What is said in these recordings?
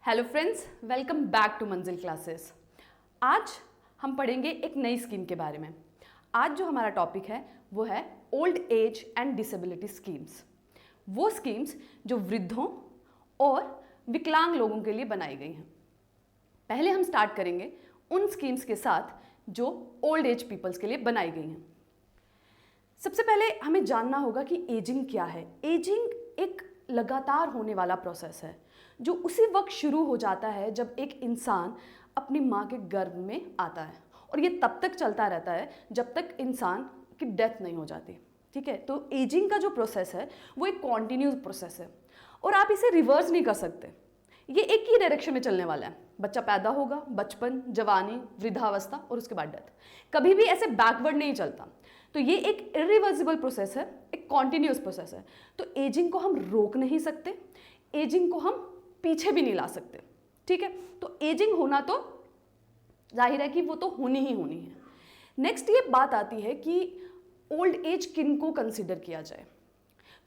Hello friends, welcome back to Manzil classes. आज हम पढ़ेंगे एक नई स्कीम के बारे में। आज जो हमारा टॉपिक है वो है old age and disability schemes. वो स्कीम्स जो वृद्धों और विकलांग लोगों के लिए बनाई गई हैं। पहले हम स्टार्ट करेंगे उन स्कीम्स के साथ जो ओल्ड एज पीपल्स के लिए बनाई गई हैं। सबसे पहले हमें जानना होगा कि एजिंग क्या है। एजिंग एक लगातार होने वाला प्रोसेस है जो उसी वक्त शुरू हो जाता है जब एक इंसान अपनी माँ के गर्भ में आता है, और ये तब तक चलता रहता है जब तक इंसान की डेथ नहीं हो जाती। ठीक है, तो एजिंग का जो प्रोसेस है वो एक कॉन्टिन्यूस प्रोसेस है और आप इसे रिवर्स नहीं कर सकते। ये एक ही डायरेक्शन में चलने वाला है। बच्चा पैदा होगा, बचपन, जवानी, वृद्धावस्था और उसके बाद डेथ। कभी भी ऐसे बैकवर्ड नहीं चलता। तो ये एक इरिवर्सिबल प्रोसेस है, एक कॉन्टिन्यूस प्रोसेस है। तो एजिंग को हम रोक नहीं सकते, एजिंग को हम पीछे भी नहीं ला सकते। ठीक है, तो एजिंग होना तो जाहिर है कि वो तो होनी ही होनी है। नेक्स्ट ये बात आती है कि ओल्ड एज किन को कंसिडर किया जाए।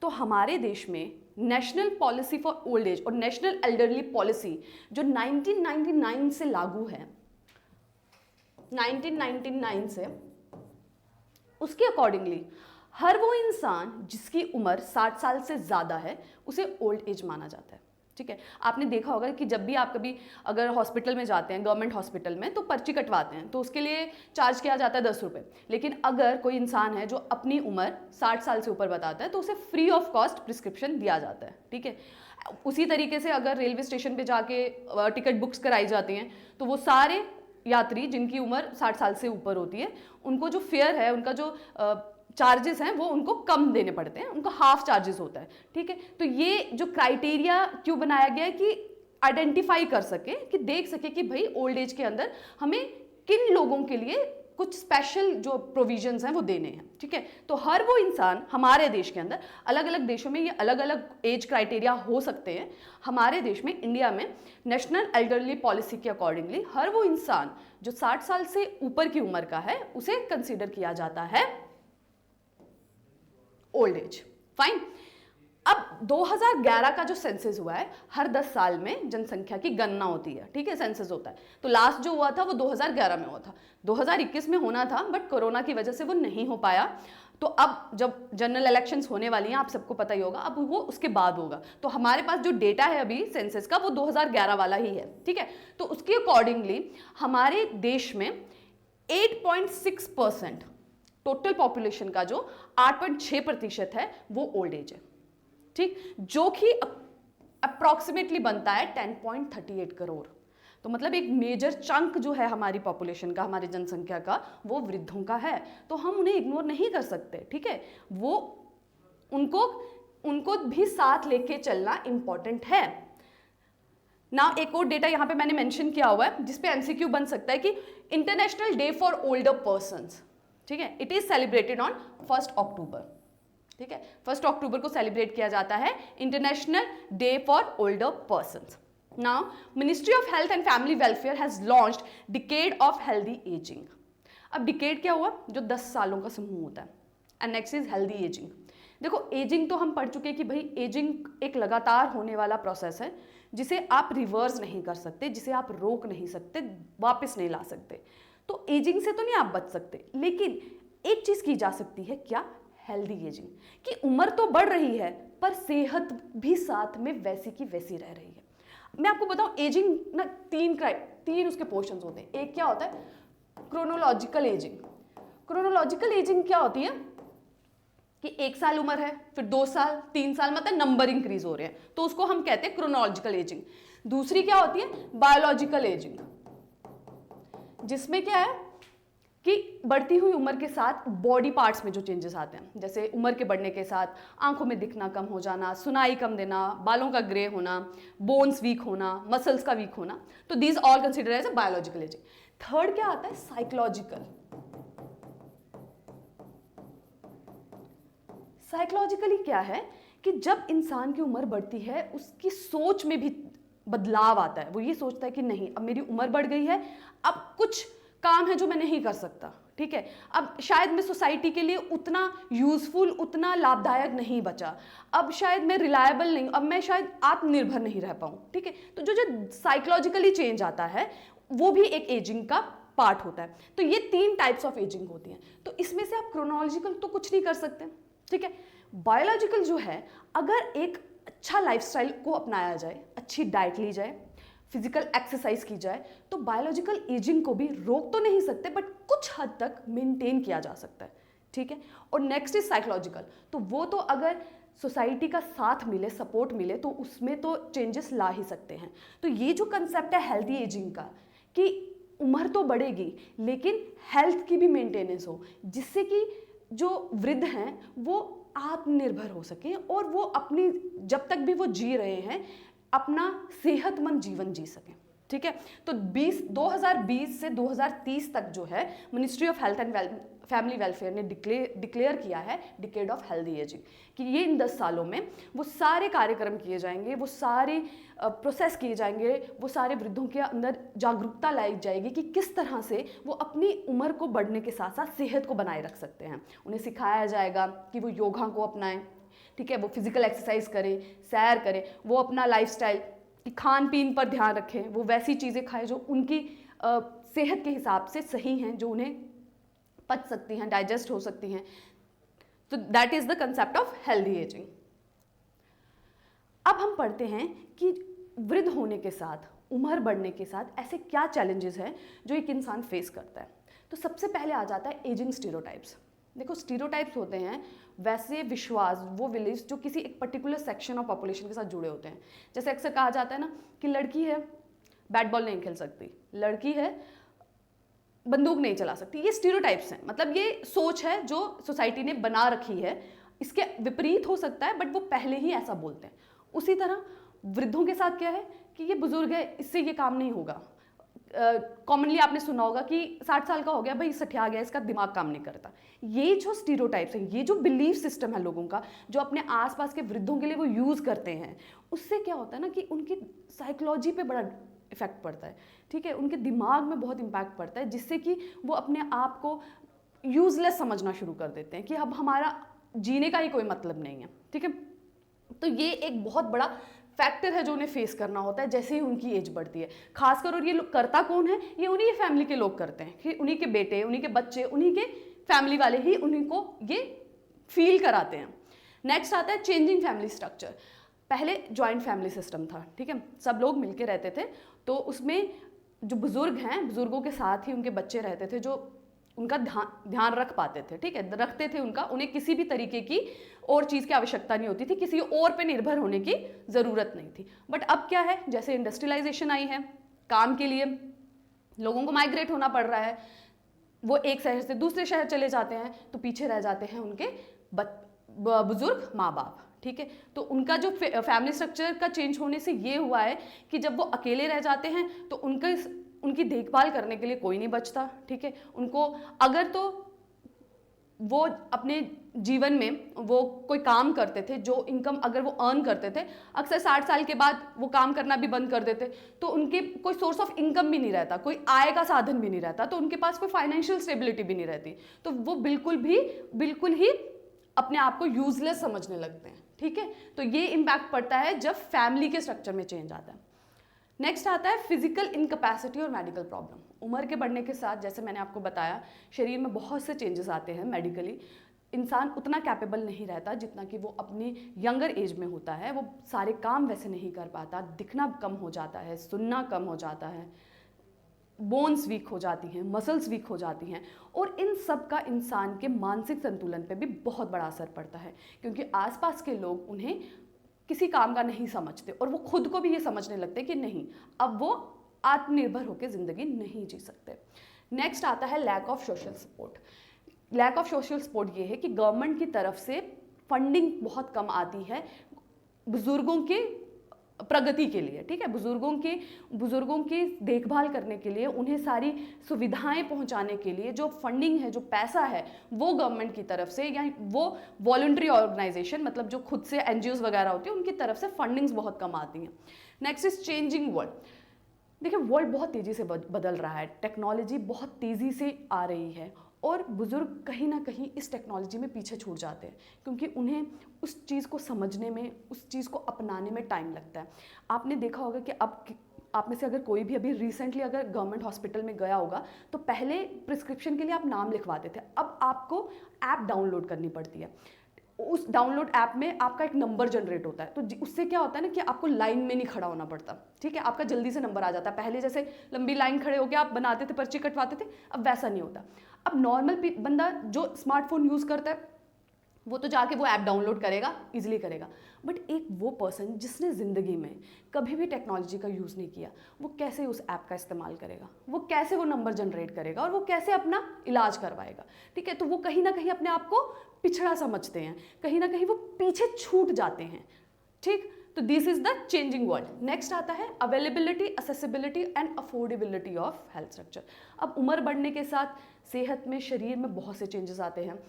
तो हमारे देश में national policy for old age और नेशनल एल्डरली पॉलिसी जो 1999 से लागू है, 1999 से, उसके अकॉर्डिंगली हर वो इंसान जिसकी उम्र 60 साल से ज़्यादा है उसे ओल्ड एज माना जाता है। ठीक है, आपने देखा होगा कि जब भी आप कभी अगर हॉस्पिटल में जाते हैं, गवर्नमेंट हॉस्पिटल में, तो पर्ची कटवाते हैं तो उसके लिए चार्ज किया जाता है 10 रुपये। लेकिन अगर कोई इंसान है जो अपनी उम्र 60 साल से ऊपर बताता है तो उसे फ्री ऑफ कॉस्ट प्रिस्क्रिप्शन दिया जाता है। ठीक है, उसी तरीके से अगर रेलवे स्टेशन पे जाके टिकट बुक्स कराई जाती हैं तो वो सारे यात्री जिनकी उम्र 60 साल से ऊपर होती है उनको जो फेयर है, उनका जो चार्जेस हैं वो उनको कम देने पड़ते हैं, उनको हाफ चार्जेस होता है। ठीक है, तो ये जो क्राइटेरिया क्यों बनाया गया है कि आइडेंटिफाई कर सके, कि देख सके कि भाई ओल्ड एज के अंदर हमें किन लोगों के लिए कुछ स्पेशल जो प्रोविजंस हैं वो देने हैं। ठीक है, तो हर वो इंसान हमारे देश के अंदर, अलग अलग देशों में ये अलग अलग एज क्राइटेरिया हो सकते हैं। हमारे देश में, इंडिया में, नेशनल एल्डरली पॉलिसी के अकॉर्डिंगली हर वो इंसान जो 60 साल से ऊपर की उम्र का है उसे कंसिडर किया जाता है ओल्ड एज। फाइन। अब 2011 का जो सेंसस हुआ है, हर 10 साल में जनसंख्या की गणना होती है। ठीक है, सेंसस होता है। तो लास्ट जो हुआ था वो 2011 में हुआ था, 2021 में होना था बट कोरोना की वजह से वो नहीं हो पाया। तो अब जब जनरल इलेक्शंस होने वाली हैं, आप सबको पता ही होगा, अब वो उसके बाद होगा। तो हमारे पास जो डेटा है अभी सेंसस का वो 2011 वाला ही है। ठीक है, तो उसके अकॉर्डिंगली हमारे देश में 8.6% टोटल पॉपुलेशन का जो 8.6% है वो ओल्ड एज है। ठीक, जो कि अप्रॉक्सीमेटली बनता है 10.38 करोड़। तो मतलब एक मेजर चंक जो है हमारी पॉपुलेशन का, हमारी जनसंख्या का, वो वृद्धों का है। तो हम उन्हें इग्नोर नहीं कर सकते। ठीक है, वो उनको भी साथ लेके चलना इंपॉर्टेंट है ना। एक और डेटा यहां पे मैंने मेंशन किया हुआ है जिसपे एमसीक्यू बन सकता है कि international day for older persons. ठीक है, इट इज सेलिब्रेटेड ऑन 1 अक्टूबर। ठीक है, 1 अक्टूबर को सेलिब्रेट किया जाता है international day for older persons. Now ministry of health and family welfare has launched decade of healthy ageing. अब डिकेड क्या हुआ? जो 10 सालों का समूह होता है। And next is healthy ageing. देखो, एजिंग तो हम पढ़ चुके कि भाई एजिंग एक लगातार होने वाला प्रोसेस है जिसे आप रिवर्स नहीं कर सकते, जिसे आप रोक नहीं सकते, वापस नहीं ला सकते। तो एजिंग से तो नहीं आप बच सकते, लेकिन एक चीज की जा सकती है, क्या? Healthy ageing. कि उम्र तो बढ़ रही है पर सेहत भी साथ में वैसी की वैसी रह रही है। मैं आपको बताऊं, एजिंग ना तीन उसके पोर्शंस होते हैं। एक क्या होता है? Chronological ageing. क्रोनोलॉजिकल एजिंग क्या होती है कि 1 साल उम्र है, फिर 2 साल, 3 साल, मतलब नंबर इंक्रीज हो रहे हैं, तो उसको हम कहते हैं क्रोनोलॉजिकल एजिंग। दूसरी क्या होती है? बायोलॉजिकल एजिंग, जिसमें क्या है कि बढ़ती हुई उम्र के साथ बॉडी पार्ट्स में जो चेंजेस आते हैं, जैसे उम्र के बढ़ने के साथ आंखों में दिखना कम हो जाना, सुनाई कम देना, बालों का ग्रे होना, बोन्स वीक होना, मसल्स का वीक होना, तो these all consider as a biological ageing. Third क्या आता है? साइकोलॉजिकल। साइकोलॉजिकली क्या है कि जब इंसान की उम्र बढ़ती है उसकी सोच में भी बदलाव आता है। वो ये सोचता है कि नहीं, अब मेरी उम्र बढ़ गई है, अब कुछ काम है जो मैं नहीं कर सकता। ठीक है। अब शायद मैं सोसाइटी के लिए उतना यूजफुल, उतना लाभदायक नहीं बचा, अब शायद मैं रिलायबल नहीं, अब मैं शायद आत्मनिर्भर नहीं रह पाऊँ, ठीक है। तो जो साइकोलॉजिकली चेंज आता है वो भी एक एजिंग का पार्ट होता है। तो ये 3 टाइप्स ऑफ एजिंग होती हैं। तो इसमें से आप क्रोनोलॉजिकल तो कुछ नहीं कर सकते, ठीक है। बायोलॉजिकल जो है, अगर एक अच्छा लाइफस्टाइल को अपनाया जाए, अच्छी डाइट ली जाए, फिजिकल एक्सरसाइज की जाए, तो बायोलॉजिकल एजिंग को भी रोक तो नहीं सकते बट कुछ हद तक मेंटेन किया जा सकता है, ठीक है। और नेक्स्ट इज साइकोलॉजिकल, तो वो तो अगर सोसाइटी का साथ मिले, सपोर्ट मिले, तो उसमें तो चेंजेस ला ही सकते हैं। तो ये जो कंसेप्ट है हेल्थी एजिंग का, कि उम्र तो बढ़ेगी लेकिन हेल्थ की भी मेंटेनेंस हो, जिससे कि जो वृद्ध हैं वो आत्मनिर्भर हो सकें और वो अपनी, जब तक भी वो जी रहे हैं, अपना सेहतमंद जीवन जी सकें, ठीक है। तो 2020 से 2030 तक जो है ministry of health and family welfare ने डिक्लेयर किया है डिकेड ऑफ हेल्दी एजिंग, कि ये इन 10 सालों में वो सारे कार्यक्रम किए जाएंगे, वो सारे प्रोसेस किए जाएंगे, वो सारे वृद्धों के अंदर जागरूकता लाई जाएगी कि किस तरह से वो अपनी उम्र को बढ़ने के साथ साथ सेहत को बनाए रख सकते हैं। उन्हें सिखाया जाएगा कि वो योगा को अपनाएं, ठीक है, वो फिजिकल एक्सरसाइज करें, सैर करें, वो अपना लाइफस्टाइल कि खान पीन पर ध्यान रखें, वो वैसी चीज़ें खाएं जो उनकी सेहत के हिसाब से सही हैं, जो उन्हें पच सकती हैं, डाइजेस्ट हो सकती हैं। तो that is the concept of healthy ageing. अब हम पढ़ते हैं कि वृद्ध होने के साथ, उम्र बढ़ने के साथ ऐसे क्या चैलेंजेस हैं जो एक इंसान फेस करता है। तो सबसे पहले आ जाता है एजिंग स्टीरियोटाइप्स। देखो, स्टीरियोटाइप्स होते हैं वैसे विश्वास, वो बिलीव्स जो किसी एक पर्टिकुलर सेक्शन ऑफ पॉपुलेशन के साथ जुड़े होते हैं। जैसे अक्सर कहा जाता है ना कि लड़की है बैट बॉल नहीं खेल सकती, लड़की है बंदूक नहीं चला सकती। ये स्टीरियोटाइप्स हैं, मतलब ये सोच है जो सोसाइटी ने बना रखी है। इसके विपरीत हो सकता है बट वो पहले ही ऐसा बोलते हैं। उसी तरह वृद्धों के साथ क्या है कि ये बुजुर्ग है, इससे ये काम नहीं होगा। कॉमनली आपने सुना होगा कि 60 साल का हो गया भाई, सठिया गया, इसका दिमाग काम नहीं करता। ये जो स्टीरियोटाइप्स हैं, ये जो बिलीफ सिस्टम है लोगों का, जो अपने आसपास के वृद्धों के लिए वो यूज़ करते हैं, उससे क्या होता है ना कि उनकी साइकोलॉजी पे बड़ा इफेक्ट पड़ता है, ठीक है। उनके दिमाग में बहुत इम्पैक्ट पड़ता है, जिससे कि वो अपने आप को यूजलेस समझना शुरू कर देते हैं कि अब हमारा जीने का ही कोई मतलब नहीं है, ठीक है। तो ये एक बहुत बड़ा फैक्टर है जो उन्हें फेस करना होता है जैसे ही उनकी एज बढ़ती है, खासकर। और ये लोग करता कौन है, ये उन्हीं के फैमिली के लोग करते हैं, कि उन्हीं के बेटे, उन्हीं के बच्चे, उन्हीं के फैमिली वाले ही उन्हीं को ये फील कराते हैं। नेक्स्ट आता है चेंजिंग फैमिली स्ट्रक्चर। पहले जॉइंट फैमिली सिस्टम था, ठीक है, सब लोग मिलके रहते थे। तो उसमें जो बुजुर्ग हैं, बुजुर्गों के साथ ही उनके बच्चे रहते थे जो उनका ध्यान रख पाते थे, ठीक है, रखते थे उनका। उन्हें किसी भी तरीके की और चीज़ की आवश्यकता नहीं होती थी, किसी और पे निर्भर होने की ज़रूरत नहीं थी। बट अब क्या है, जैसे इंडस्ट्रियलाइजेशन आई है, काम के लिए लोगों को माइग्रेट होना पड़ रहा है, वो एक शहर से दूसरे शहर चले जाते हैं, तो पीछे रह जाते हैं उनके बुजुर्ग माँ बाप, ठीक है। तो उनका जो फैमिली स्ट्रक्चर का चेंज होने से ये हुआ है कि जब वो अकेले रह जाते हैं तो उनकी देखभाल करने के लिए कोई नहीं बचता, ठीक है। उनको अगर तो वो अपने जीवन में वो कोई काम करते थे, जो इनकम अगर वो अर्न करते थे, अक्सर 60 साल के बाद वो काम करना भी बंद कर देते, तो उनके कोई सोर्स ऑफ इनकम भी नहीं रहता, कोई आय का साधन भी नहीं रहता, तो उनके पास कोई फाइनेंशियल स्टेबिलिटी भी नहीं रहती। तो वो बिल्कुल ही अपने आप को यूजलेस समझने लगते हैं, ठीक है। तो ये इम्पैक्ट पड़ता है जब फैमिली के स्ट्रक्चर में चेंज आता है। नेक्स्ट आता है फिजिकल इनकैपेसिटी और मेडिकल प्रॉब्लम। उम्र के बढ़ने के साथ, जैसे मैंने आपको बताया, शरीर में बहुत से चेंजेस आते हैं मेडिकली। इंसान उतना कैपेबल नहीं रहता जितना कि वो अपनी यंगर एज में होता है। वो सारे काम वैसे नहीं कर पाता, दिखना कम हो जाता है, सुनना कम हो जाता है, बोन्स वीक हो जाती हैं, मसल्स वीक हो जाती हैं, और इन सब का इंसान के मानसिक संतुलन पे भी बहुत बड़ा असर पड़ता है, क्योंकि आसपास के लोग उन्हें किसी काम का नहीं समझते और वो खुद को भी ये समझने लगते कि नहीं, अब वो आत्मनिर्भर होकर ज़िंदगी नहीं जी सकते। नेक्स्ट आता है lack of social support. Lack of social support ये है कि गवर्नमेंट की तरफ से फंडिंग बहुत कम आती है बुजुर्गों के प्रगति के लिए, ठीक है। बुजुर्गों की देखभाल करने के लिए, उन्हें सारी सुविधाएं पहुंचाने के लिए जो फंडिंग है, जो पैसा है, वो गवर्नमेंट की तरफ से या वो वॉलंटरी ऑर्गेनाइजेशन, मतलब जो खुद से एनजीओज वगैरह होती है, उनकी तरफ से फंडिंग्स बहुत कम आती हैं। Next is changing world. देखिए, वर्ल्ड बहुत तेज़ी से बदल रहा है, टेक्नोलॉजी बहुत तेज़ी से आ रही है और बुज़ुर्ग कहीं ना कहीं इस टेक्नोलॉजी में पीछे छूट जाते हैं क्योंकि उन्हें उस चीज़ को समझने में, उस चीज़ को अपनाने में टाइम लगता है। आपने देखा होगा कि अब आप में से अगर कोई भी अभी रिसेंटली अगर गवर्नमेंट हॉस्पिटल में गया होगा तो पहले प्रिस्क्रिप्शन के लिए आप नाम लिखवाते थे, अब आपको ऐप डाउनलोड करनी पड़ती है। उस डाउनलोड ऐप में आपका एक नंबर जनरेट होता है, तो उससे क्या होता है ना कि आपको लाइन में नहीं खड़ा होना पड़ता, ठीक है, आपका जल्दी से नंबर आ जाता है। पहले जैसे लंबी लाइन खड़े होकर आप बनाते थे, पर्ची कटवाते थे, अब वैसा नहीं होता। अब नॉर्मल बंदा जो स्मार्टफोन यूज़ करता है वो तो जाके वो ऐप डाउनलोड करेगा, इजीली करेगा, बट एक वो पर्सन जिसने ज़िंदगी में कभी भी टेक्नोलॉजी का यूज़ नहीं किया, वो कैसे उस ऐप का इस्तेमाल करेगा, वो कैसे वो नंबर जनरेट करेगा और वो कैसे अपना इलाज करवाएगा, ठीक है। तो वो कहीं ना कहीं अपने आप को पिछड़ा समझते हैं, कहीं ना कहीं वो पीछे छूट जाते हैं, ठीक। तो this is the changing world. Next आता है availability, accessibility and affordability of health structure. अब उम्र बढ़ने के साथ सेहत में, शरीर में बहुत से चेंजेस आते हैं,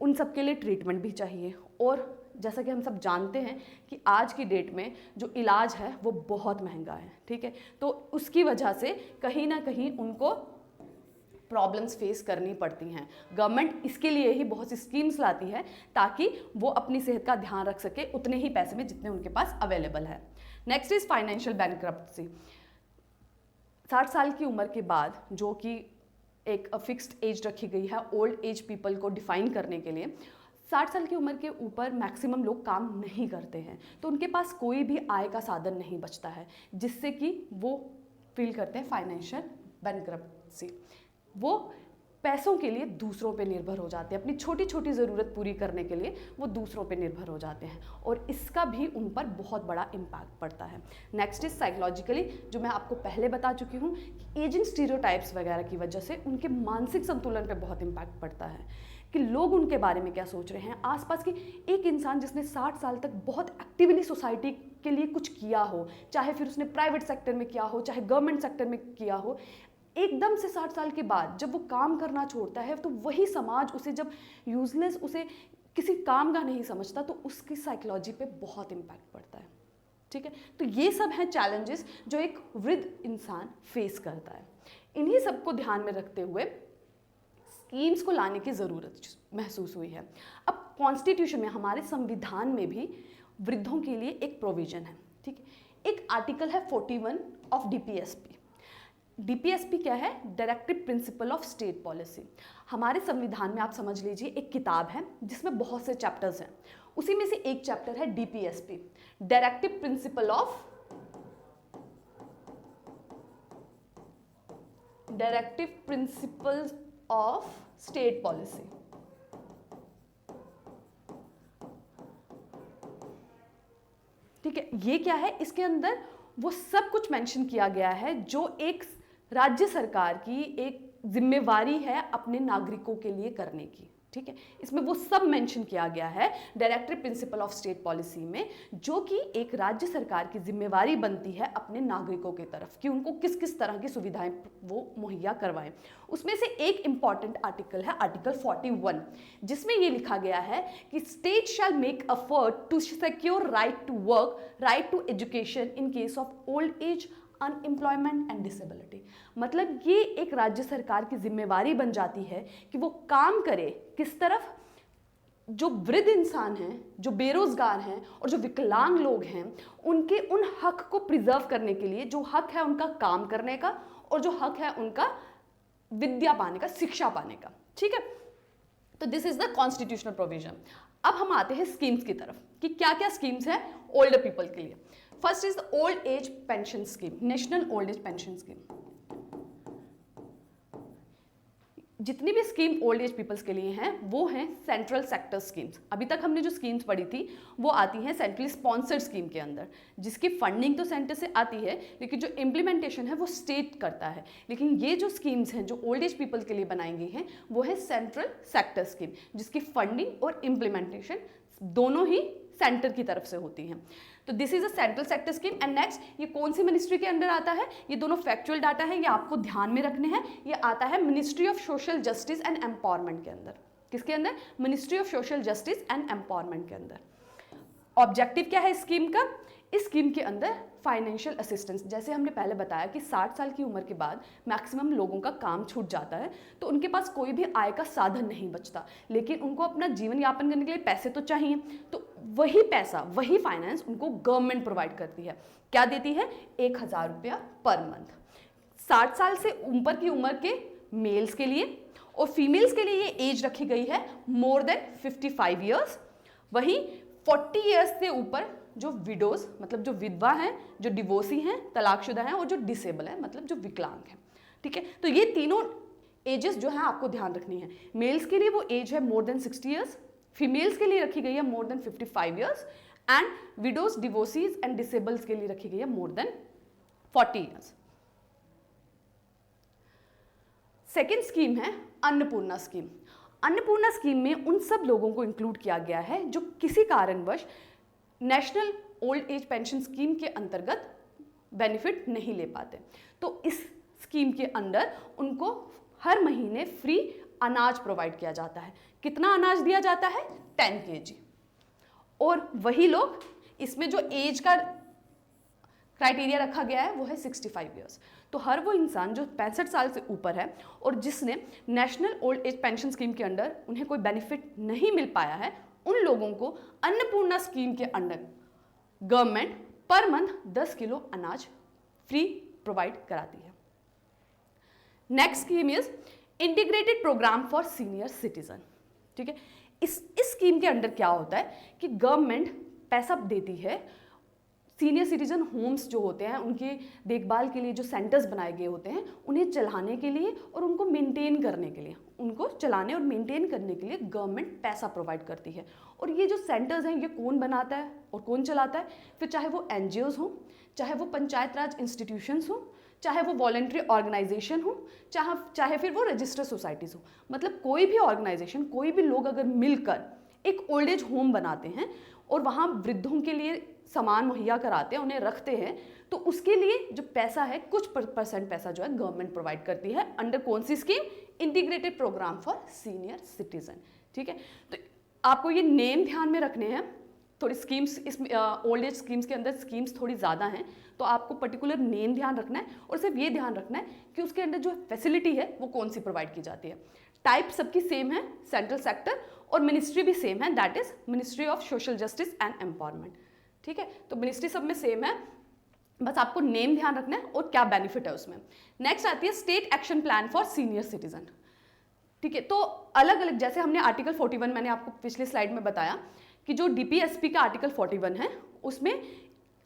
उन सब के लिए ट्रीटमेंट भी चाहिए। और जैसा कि हम सब जानते हैं कि आज की डेट में जो इलाज है वो बहुत महंगा है, ठीक है। तो उसकी वजह से कहीं ना कहीं उनको प्रॉब्लम्स फेस करनी पड़ती हैं। गवर्नमेंट इसके लिए ही बहुत सी स्कीम्स लाती है ताकि वो अपनी सेहत का ध्यान रख सके उतने ही पैसे में जितने उनके पास अवेलेबल है। Next is financial bankruptcy. 60 साल की उम्र के बाद, जो कि एक फिक्स्ड एज रखी गई है ओल्ड एज पीपल को डिफाइन करने के लिए, 60 साल की उम्र के ऊपर मैक्सिमम लोग काम नहीं करते हैं, तो उनके पास कोई भी आय का साधन नहीं बचता है, जिससे कि वो फील करते हैं फाइनेंशियल बैंकरप्सी। वो पैसों के लिए दूसरों पे निर्भर हो जाते हैं, अपनी छोटी छोटी ज़रूरत पूरी करने के लिए वो दूसरों पे निर्भर हो जाते हैं और इसका भी उन पर बहुत बड़ा इम्पैक्ट पड़ता है। नेक्स्ट इज साइकोलॉजिकली, जो मैं आपको पहले बता चुकी हूँ कि एजिंग स्टीरियोटाइप्स वगैरह की वजह से उनके मानसिक संतुलन पे बहुत इम्पैक्ट पड़ता है कि लोग उनके बारे में क्या सोच रहे हैं। आसपास की एक इंसान जिसने 60 साल तक बहुत एक्टिवली सोसाइटी के लिए कुछ किया हो, चाहे फिर उसने प्राइवेट सेक्टर में किया हो, चाहे गवर्नमेंट सेक्टर में किया हो, एकदम से 60 साल के बाद जब वो काम करना छोड़ता है तो वही समाज उसे जब यूजलेस, उसे किसी काम का नहीं समझता, तो उसकी साइकोलॉजी पे बहुत इम्पैक्ट पड़ता है, ठीक है। तो ये सब हैं चैलेंजेस जो एक वृद्ध इंसान फेस करता है। इन्हीं सबको ध्यान में रखते हुए स्कीम्स को लाने की ज़रूरत महसूस हुई है। अब कॉन्स्टिट्यूशन में, हमारे संविधान में भी वृद्धों के लिए एक प्रोविजन है, ठीक है। एक आर्टिकल है 41 ऑफ डीपीएसपी। डीपीएसपी क्या है? Directive principle of state policy. हमारे संविधान में आप समझ लीजिए एक किताब है जिसमें बहुत से चैप्टर्स हैं, उसी में से एक चैप्टर है DPSP, directive principle of state policy. ठीक है, ये क्या है? इसके अंदर वो सब कुछ मेंशन किया गया है जो एक राज्य सरकार की एक जिम्मेवारी है अपने नागरिकों के लिए करने की, ठीक है। इसमें वो सब मेंशन किया गया है directive principle of state policy में, जो कि एक राज्य सरकार की जिम्मेवारी बनती है अपने नागरिकों की तरफ कि उनको किस किस तरह की सुविधाएं वो मुहैया करवाएं। उसमें से एक इंपॉर्टेंट आर्टिकल है आर्टिकल 41, जिसमें ये लिखा गया है कि state shall make effort to secure right to work, right to education in case of old age, unemployment and disability. मतलब ये एक राज्य सरकार की जिम्मेवारी बन जाती है कि वो काम करे किस तरफ? जो वृद्ध इंसान हैं, जो बेरोजगार हैं और जो विकलांग लोग हैं, उनके उन हक को प्रिजर्व करने के लिए, जो हक है उनका काम करने का और जो हक है उनका विद्या पाने का, शिक्षा पाने का, ठीक है। तो this is the constitutional provision. अब हम आते हैं स्कीम्स की तरफ कि क्या क्या स्कीम्स हैं ओल्डर पीपल के लिए। First is the old age pension scheme, national old age pension scheme. जितनी भी स्कीम ओल्ड एज पीपल्स के लिए हैं वो हैं सेंट्रल सेक्टर स्कीम्स। अभी तक हमने जो स्कीम्स पढ़ी थी वो आती हैं सेंट्रली स्पॉन्सर्ड स्कीम के अंदर, जिसकी फंडिंग तो सेंटर से आती है लेकिन जो इम्प्लीमेंटेशन है वो स्टेट करता है। लेकिन ये जो स्कीम्स हैं जो ओल्ड एज पीपल के लिए बनाई गई हैं वो है सेंट्रल सेक्टर स्कीम, जिसकी फंडिंग और इम्प्लीमेंटेशन दोनों ही सेंटर की तरफ से होती हैं। तो this is a central sector scheme. And next, ये कौन सी मिनिस्ट्री के अंडर आता है? ये दोनों फैक्चुअल डाटा है, ये आपको ध्यान में रखने हैं। ये आता है ministry of social justice and empowerment के अंदर। किसके अंदर? Ministry of social justice and empowerment के अंदर। ऑब्जेक्टिव क्या है इस स्कीम का? इस स्कीम के अंदर फाइनेंशियल असिस्टेंस, जैसे हमने पहले बताया कि 60 साल की उम्र के बाद मैक्सिमम लोगों का काम छूट जाता है, तो उनके पास कोई भी आय का साधन नहीं बचता, लेकिन उनको अपना जीवन यापन करने के लिए पैसे तो चाहिए। तो वही पैसा, वही फाइनेंस उनको गवर्नमेंट प्रोवाइड करती है। क्या देती है? 1000 रुपया पर मंथ। 60 साल से ऊपर की उम्र के मेल्स के लिए, और फीमेल्स के लिए ये एज रखी गई है मोर देन 55 ईयर्स। वहीं 40 ईयर्स से ऊपर जो विडोज, मतलब जो विधवा हैं, जो डिवोर्सी हैं, तलाकशुदा हैं, और जो डिसेबल है, मतलब जो विकलांग हैं। ठीक है, तो ये तीनों एजेस जो हैं आपको ध्यान रखनी है। मेल्स के लिए वो एज है मोर देन 60 ईयर्स, फीमेल्स के लिए रखी गई है more than 55 years, and widows, divorcees and disables के लिए रखी गई है more than 40 years. Second scheme है अन्नपूर्णा स्कीम। अन्नपूर्णा स्कीम में उन सब लोगों को इंक्लूड किया गया है जो किसी कारणवश national old age pension scheme के अंतर्गत बेनिफिट नहीं ले पाते। तो इस स्कीम के अंदर उनको हर महीने फ्री अनाज प्रोवाइड किया जाता है। कितना अनाज दिया जाता है? 10 kg। और वही लोग, इसमें जो एज का क्राइटेरिया रखा गया है वो है 65 ईयर्स। तो हर वो इंसान जो 65 साल से ऊपर है और जिसने national old age pension scheme के अंडर उन्हें कोई बेनिफिट नहीं मिल पाया है, उन लोगों को अन्नपूर्णा स्कीम के under government per month 10 kilo अनाज फ्री प्रोवाइड कराती है। Next scheme is integrated programme for senior citizen. ठीक है, इस स्कीम के अंडर क्या होता है कि गवर्नमेंट पैसा देती है सीनियर सिटीजन होम्स जो होते हैं, उनकी देखभाल के लिए जो सेंटर्स बनाए गए होते हैं, उन्हें चलाने के लिए और उनको मेंटेन करने के लिए, उनको चलाने और मेंटेन करने के लिए गवर्नमेंट पैसा प्रोवाइड करती है। और ये जो सेंटर्स हैं ये कौन बनाता है और कौन चलाता है? फिर चाहे वो NGOs हो, चाहे वो पंचायत राज इंस्टीट्यूशंस हो, चाहे वो वॉलंटरी ऑर्गेनाइजेशन हो, चाहे फिर वो रजिस्टर्ड सोसाइटीज़ हो, मतलब कोई भी ऑर्गेनाइजेशन, कोई भी लोग अगर मिलकर एक ओल्ड एज होम बनाते हैं और वहाँ वृद्धों के लिए सामान मुहैया कराते हैं, उन्हें रखते हैं, तो उसके लिए जो पैसा है, कुछ परसेंट पैसा जो है गवर्नमेंट प्रोवाइड करती है। अंडर कौन सी scheme? Integrated programme for senior citizen. ठीक है, तो आपको ये नेम ध्यान में रखने हैं। थोड़ी स्कीम्स इस ओल्ड एज स्कीम्स के अंदर स्कीम्स थोड़ी ज़्यादा हैं, तो आपको पर्टिकुलर नेम ध्यान रखना है और सिर्फ ये ध्यान रखना है कि उसके अंदर जो फैसिलिटी है वो कौन सी प्रोवाइड की जाती है। टाइप सबकी सेम है, सेंट्रल सेक्टर, और मिनिस्ट्री भी सेम है, that is ministry of social justice and empowerment. ठीक है, तो मिनिस्ट्री सब में सेम है, बस आपको नेम ध्यान रखना है और क्या बेनिफिट है उसमें। नेक्स्ट आती है state action plan for senior citizen. ठीक है, तो अलग अलग, जैसे हमने आर्टिकल 41 मैंने आपको पिछले स्लाइड में बताया कि जो DPSP का आर्टिकल 41 है उसमें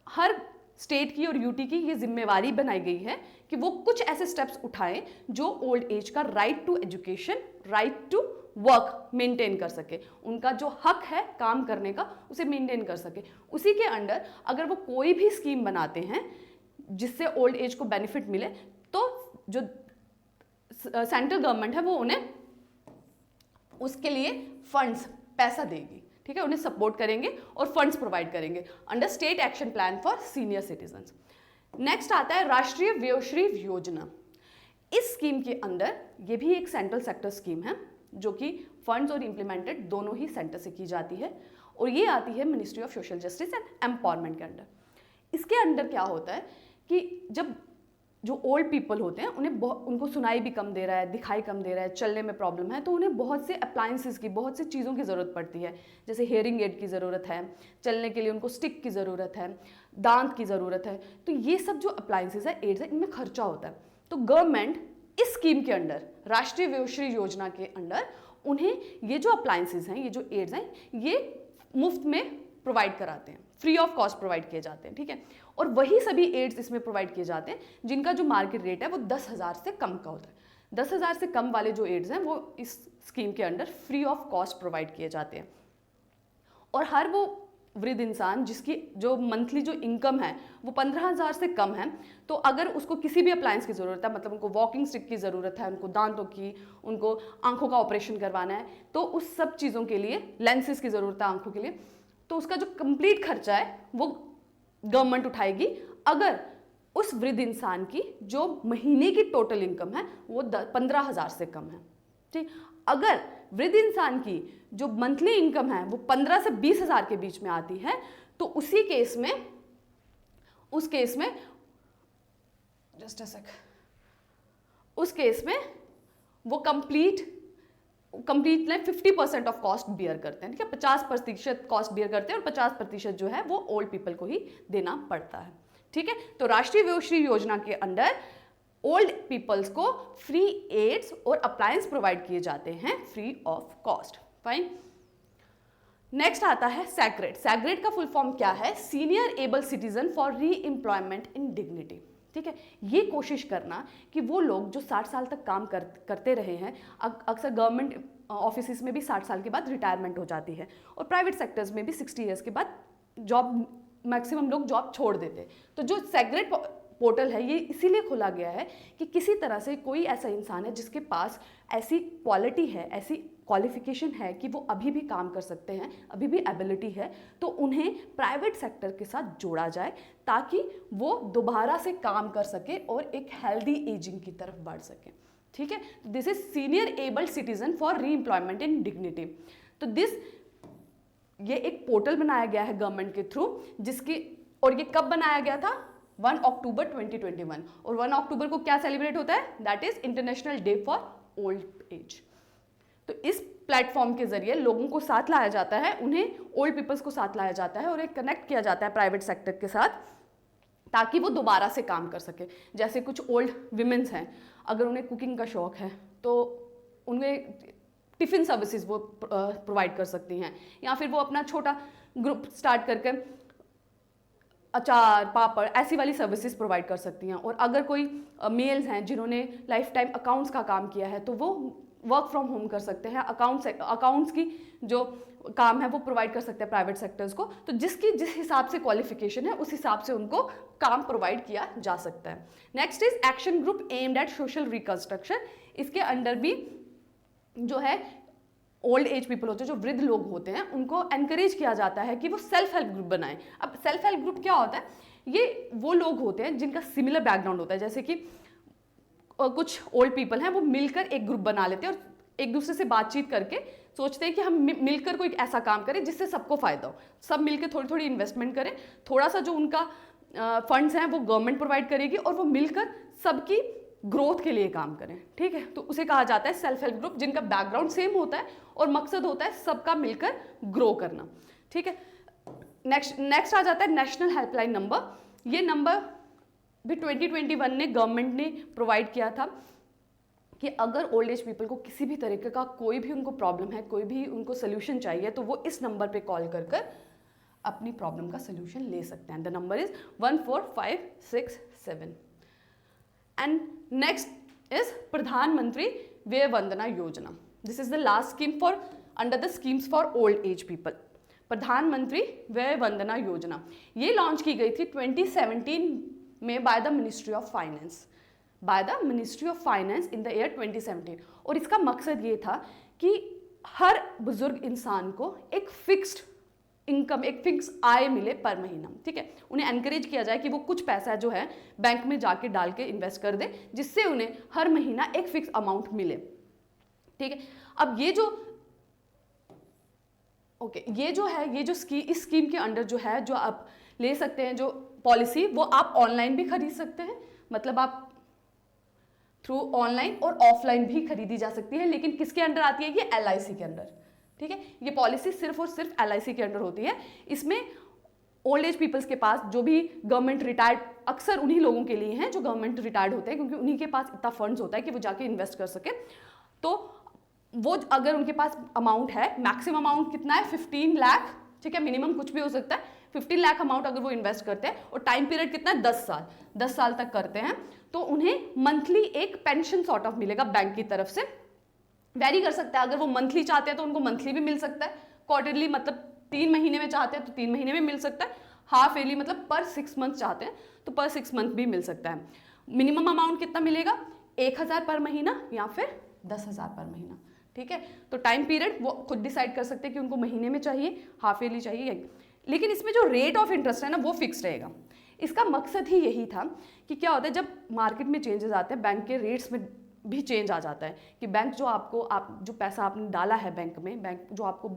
हर स्टेट की और यूटी की ये जिम्मेवारी बनाई गई है कि वो कुछ ऐसे स्टेप्स उठाएं जो ओल्ड एज का right to education, right to work maintain कर सके, उनका जो हक है काम करने का उसे मेंटेन कर सके। उसी के अंडर अगर वो कोई भी स्कीम बनाते हैं जिससे ओल्ड एज को बेनिफिट मिले, तो जो सेंट्रल गवर्नमेंट है वो उन्हें उसके लिए फंड्स, पैसा देगी। ठीक है, उन्हें सपोर्ट करेंगे और फंड्स प्रोवाइड करेंगे under state action plan for senior citizens. Next आता है राष्ट्रीय वयोश्री योजना। इस स्कीम के अंदर ये भी एक सेंट्रल सेक्टर स्कीम है जो कि फंड्स और इम्प्लीमेंटेड दोनों ही सेंटर से की जाती है, और ये आती है ministry of social justice and empowerment के अंडर। इसके अंदर क्या होता है कि जब जो ओल्ड पीपल होते हैं उनको सुनाई भी कम दे रहा है, दिखाई कम दे रहा है, चलने में प्रॉब्लम है, तो उन्हें बहुत से अप्लायंसेस की, बहुत सी चीज़ों की ज़रूरत पड़ती है। जैसे हेयरिंग एड की ज़रूरत है, चलने के लिए उनको स्टिक की ज़रूरत है, दांत की ज़रूरत है। तो ये सब जो अप्लायंसेस है, एड्स है, इनमें खर्चा होता है। तो गवर्नमेंट इस स्कीम के अंडर, राष्ट्रीय वयोश्री योजना के अंडर, उन्हें ये जो अप्लायंसेस हैं, ये जो एड्स हैं, ये मुफ्त में प्रोवाइड कराते हैं, फ्री ऑफ कॉस्ट प्रोवाइड किए जाते हैं। ठीक है, और वही सभी एड्स इसमें प्रोवाइड किए जाते हैं जिनका जो मार्केट रेट है वो 10,000 से कम का होता है। 10,000 से कम वाले जो एड्स हैं वो इस स्कीम के under free of cost provide किए जाते हैं। और हर वो वृद्ध इंसान जिसकी जो मंथली जो इनकम है वो 15,000 से कम है, तो अगर उसको किसी भी अप्लायंस की ज़रूरत है, मतलब उनको वॉकिंग स्टिक की ज़रूरत है, उनको दांतों की, उनको आंखों का ऑपरेशन करवाना है, तो उस सब चीज़ों के लिए, लेंसेज की ज़रूरत है आंखों के लिए, तो उसका जो कंप्लीट खर्चा है वो गवर्नमेंट उठाएगी अगर उस वृद्ध इंसान की जो महीने की टोटल इनकम है वो 15,000 से कम है। ठीक, अगर वृद्ध इंसान की जो मंथली इनकम है वो 15 से 20,000 के बीच में आती है, तो उसी केस में उस केस में जस्ट अ सेक, उस केस में वो कंप्लीट 50% ऑफ कॉस्ट बियर करते हैं, ठीक है, 50% कॉस्ट बियर करते हैं और 50% जो है वो ओल्ड पीपल को ही देना पड़ता है, ठीक है। तो राष्ट्रीय वयोश्री योजना के अंडर ओल्ड पीपल्स को फ्री एड्स और अप्लायंस प्रोवाइड किए जाते हैं free of cost. Fine. Next आता है सैग्रेड। सैग्रेड का फुल फॉर्म क्या है? सीनियर एबल सिटीजन फॉर री एम्प्लॉयमेंट इन डिग्निटी, ठीक है। ये कोशिश करना कि वो लोग जो 60 साल तक काम करते रहे हैं, अक्सर गवर्नमेंट ऑफिस में भी 60 साल के बाद रिटायरमेंट हो जाती है और प्राइवेट सेक्टर्स में भी 60 ईयर्स के बाद जॉब, मैक्सिमम लोग जॉब छोड़ देते। तो जो सैग्रेड पोर्टल है ये इसीलिए खोला गया है कि किसी तरह से कोई ऐसा इंसान है जिसके पास ऐसी क्वालिटी है, ऐसी क्वालिफिकेशन है कि वो अभी भी काम कर सकते हैं, अभी भी एबिलिटी है, तो उन्हें प्राइवेट सेक्टर के साथ जोड़ा जाए ताकि वो दोबारा से काम कर सके और एक हेल्दी एजिंग की तरफ बढ़ सके, ठीक है। This is senior abled citizen for री एम्प्लॉयमेंट इन डिग्निटी। तो ये एक पोर्टल बनाया गया है गवर्नमेंट के थ्रू, और ये कब बनाया गया था? 1 अक्टूबर 2021। और 1 अक्टूबर को क्या सेलिब्रेट होता है? That is international day for old age. तो इस प्लेटफॉर्म के जरिए लोगों को साथ लाया जाता है, उन्हें ओल्ड पीपल्स को साथ लाया जाता है और एक कनेक्ट किया जाता है प्राइवेट सेक्टर के साथ ताकि वो दोबारा से काम कर सके। जैसे कुछ ओल्ड विमेंस हैं, अगर उन्हें कुकिंग का शौक है तो उन्हें टिफ़िन सर्विसेज वो प्रोवाइड कर सकती हैं, या फिर वो अपना छोटा ग्रुप स्टार्ट करके अचार, पापड़, ऐसी वाली सर्विसेज प्रोवाइड कर सकती हैं। और अगर कोई मेल्स हैं जिन्होंने लाइफ टाइम अकाउंट्स का काम किया है तो वो वर्क फ्रॉम होम कर सकते हैं, अकाउंट्स की जो काम है वो प्रोवाइड कर सकते हैं प्राइवेट सेक्टर्स को। तो जिस हिसाब से क्वालिफिकेशन है उस हिसाब से उनको काम प्रोवाइड किया जा सकता है। Next is action group aimed at social reconstruction. इसके अंडर भी जो है ओल्ड एज पीपल होते हैं, जो वृद्ध लोग होते हैं, उनको एनकरेज किया जाता है कि वो सेल्फ हेल्प ग्रुप बनाएं। अब सेल्फ हेल्प ग्रुप क्या होता है? ये वो लोग होते हैं जिनका सिमिलर बैकग्राउंड होता है, जैसे कि कुछ ओल्ड पीपल हैं वो मिलकर एक ग्रुप बना लेते हैं और एक दूसरे से बातचीत करके सोचते हैं कि हम मिलकर कोई ऐसा काम करें जिससे सबको फायदा हो, सब मिलकर थोड़ी थोड़ी इन्वेस्टमेंट करें, थोड़ा सा जो उनका फंड्स हैं वो गवर्नमेंट प्रोवाइड करेगी और वो मिलकर सबकी ग्रोथ के लिए काम करें, ठीक है। तो उसे कहा जाता है सेल्फ हेल्प ग्रुप, जिनका बैकग्राउंड सेम होता है और मकसद होता है सबका मिलकर ग्रो करना, ठीक है। नेक्स्ट आ जाता है नेशनल हेल्पलाइन नंबर। ये नंबर भी 2021 ने गवर्नमेंट ने प्रोवाइड किया था कि अगर ओल्ड एज पीपल को किसी भी तरीके का कोई भी उनको प्रॉब्लम है, कोई भी उनको सोल्यूशन चाहिए, तो वो इस नंबर पे कॉल कर अपनी प्रॉब्लम का सोल्यूशन ले सकते हैं। The number is 14567। And next is प्रधानमंत्री व्यय Vandana Yojana. This is the last scheme for under the schemes for old age people. प्रधानमंत्री व्यय वंदना योजना ये लॉन्च की गई थी 2017 में by the ministry of finance, in the year 2017। और इसका मकसद ये था कि हर बुजुर्ग इंसान को एक फिक्स्ड इनकम, एक फिक्स आय मिले पर महीना, ठीक है। उन्हें एनकरेज किया जाए कि वो कुछ पैसा जो है बैंक में जाके डाल के इन्वेस्ट कर दे, जिससे उन्हें हर महीना एक फिक्स अमाउंट मिले, ठीक है। अब ये जो इस स्कीम के अंडर जो है, जो आप ले सकते हैं जो पॉलिसी, वो आप ऑनलाइन भी खरीद सकते हैं, मतलब आप थ्रू ऑनलाइन और ऑफलाइन भी खरीदी जा सकती है। लेकिन किसके अंडर आती है? ये LIC के अंडर, ठीक है। ये पॉलिसी सिर्फ और सिर्फ LIC के अंडर होती है। इसमें ओल्ड एज पीपल्स के पास जो भी गवर्नमेंट रिटायर्ड, अक्सर उन्हीं लोगों के लिए हैं जो गवर्नमेंट रिटायर्ड होते हैं, क्योंकि उन्हीं के पास इतना फंड्स होता है कि वो जाके इन्वेस्ट कर सके। तो वो अगर उनके पास अमाउंट है, मैक्सिमम अमाउंट कितना है? 15 लाख, ठीक है, मिनिमम कुछ भी हो सकता है। 15 लाख अमाउंट अगर वो इन्वेस्ट करते हैं और टाइम पीरियड कितना है? 10 साल तक करते हैं, तो उन्हें मंथली एक पेंशन सॉर्ट ऑफ मिलेगा बैंक की तरफ से। वेरी कर सकता है, अगर वो मंथली चाहते हैं तो उनको मंथली भी मिल सकता है, क्वार्टरली मतलब 3 महीने में चाहते हैं तो 3 महीने में मिल सकता है, हाफ ईयरली मतलब पर 6 मंथ चाहते हैं तो पर 6 मंथ भी मिल सकता है। मिनिमम अमाउंट कितना मिलेगा? 1000 पर महीना या फिर 10,000 पर महीना, ठीक है। तो टाइम पीरियड वो खुद डिसाइड कर सकते हैं कि उनको महीने में चाहिए, हाफ ईयरली चाहिए। लेकिन इसमें जो रेट ऑफ इंटरेस्ट है ना, वो फिक्स रहेगा। इसका मकसद ही यही था कि क्या होता है, जब मार्केट में चेंजेस आते हैं, बैंक के रेट्स में भी चेंज आ जाता है कि बैंक जो जो पैसा आपने डाला है बैंक में, बैंक जो आपको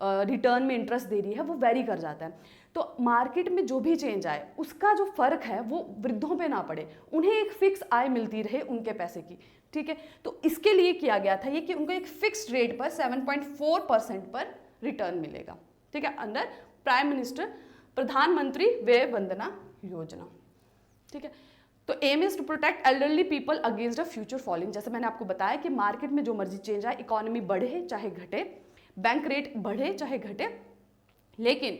रिटर्न में इंटरेस्ट दे रही है वो वेरी कर जाता है। तो मार्केट में जो भी चेंज आए उसका जो फर्क है वो वृद्धों पे ना पड़े, उन्हें एक फिक्स आय मिलती रहे उनके पैसे की, ठीक है। तो इसके लिए किया गया था ये कि उनको एक फिक्स्ड रेट पर 7.4% पर रिटर्न मिलेगा, ठीक है, अंडर प्राइम मिनिस्टर प्रधानमंत्री व्यय वंदना योजना, ठीक है। तो aim is to protect elderly people against a future falling. जैसे मैंने आपको बताया कि मार्केट में जो मर्जी चेंज आए, इकोनॉमी बढ़े चाहे घटे, बैंक रेट बढ़े चाहे घटे, लेकिन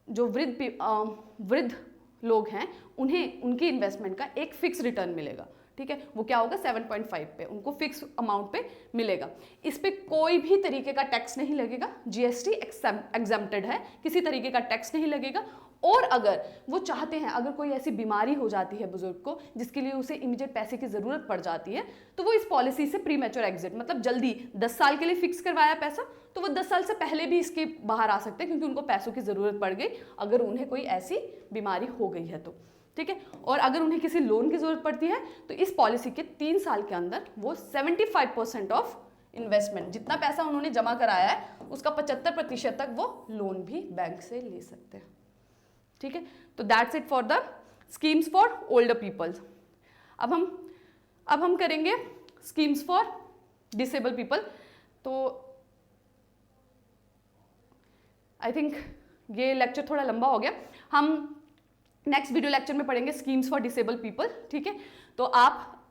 जो वृद्ध लोग हैं उन्हें उनकी इन्वेस्टमेंट का एक फिक्स रिटर्न मिलेगा, ठीक है। वो क्या होगा 7.5 पे, उनको फिक्स अमाउंट पे मिलेगा। इस पे कोई भी तरीके का टैक्स नहीं लगेगा, जीएसटी एग्जम्प्टेड है, किसी तरीके का टैक्स नहीं लगेगा। और अगर वो चाहते हैं, अगर कोई ऐसी बीमारी हो जाती है बुजुर्ग को जिसके लिए उसे इमीडिएट पैसे की ज़रूरत पड़ जाती है, तो वो इस पॉलिसी से प्री मैच्योर एग्जिट, मतलब जल्दी 10 साल के लिए फिक्स करवाया पैसा, तो वो 10 साल से पहले भी इसके बाहर आ सकते हैं, क्योंकि उनको पैसों की ज़रूरत पड़ गई अगर उन्हें कोई ऐसी बीमारी हो गई है तो, ठीक है। और अगर उन्हें किसी लोन की ज़रूरत पड़ती है तो इस पॉलिसी के 3 साल के अंदर वो 75% ऑफ इन्वेस्टमेंट, जितना पैसा उन्होंने जमा कराया है उसका 75% तक वो लोन भी बैंक से ले सकते हैं, ठीक है। तो that's it for the schemes for older peoples. अब हम करेंगे स्कीम्स फॉर डिसेबल पीपल। तो आई थिंक ये लेक्चर थोड़ा लंबा हो गया, हम नेक्स्ट वीडियो लेक्चर में पढ़ेंगे स्कीम्स फॉर डिसेबल पीपल, ठीक है। तो आप